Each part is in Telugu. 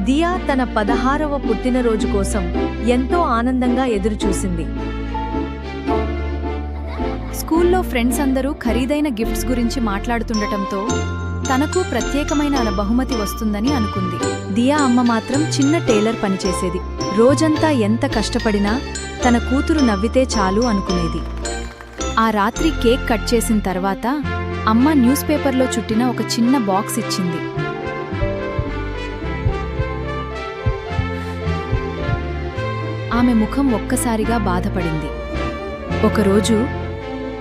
దియా తన 16వ పుట్టినరోజు కోసం ఎంతో ఆనందంగా ఎదురుచూసింది. స్కూల్లో ఫ్రెండ్స్ అందరూ ఖరీదైన గిఫ్ట్స్ గురించి మాట్లాడుతుండటంతో తనకు ప్రత్యేకమైన బహుమతి వస్తుందని అనుకుంది. దియా అమ్మ మాత్రం చిన్న టైలర్ పనిచేసేది. రోజంతా ఎంత కష్టపడినా తన కూతురు నవ్వితే చాలు అనుకునేది. ఆ రాత్రి కేక్ కట్ చేసిన తర్వాత అమ్మ న్యూస్ పేపర్లో చుట్టిన ఒక చిన్న బాక్స్ ఇచ్చింది. ఆమె ముఖం ఒక్కసారిగా బాధపడింది. ఒకరోజు,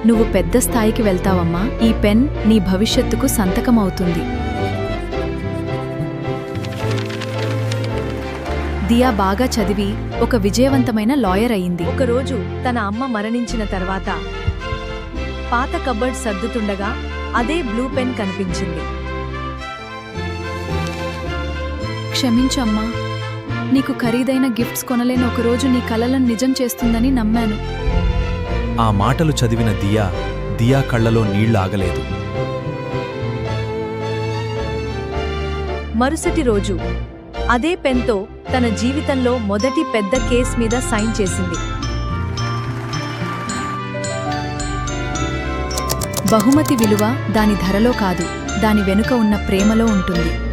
"నువ్వు పెద్ద స్థాయికి వెళ్తావమ్మా. ఈ పెన్ నీ భవిష్యత్తుకు సంతకమవుతుంది." దియా బాగా చదివి ఒక విజయవంతమైన లాయర్ అయింది. ఒకరోజు తన అమ్మ మరణించిన తర్వాత పాత కబర్డ్ సర్దుతుండగా అదే బ్లూ పెన్ కనిపించింది. "క్షమించు అమ్మా, నీకు ఖరీదైన గిఫ్ట్స్ కొనలేని ఒకరోజు నీ కలలను నిజం చేస్తుందని నమ్మాను." ఆ మాటలు చదివిన దియా కళ్లలో నీళ్లాగలేదు. మరుసటి రోజు అదే పెన్తో తన జీవితంలో మొదటి పెద్ద కేస్ మీద సైన్ చేసింది. బహుమతి విలువ దాని ధరలో కాదు, దాని వెనుక ఉన్న ప్రేమలో ఉంటుంది.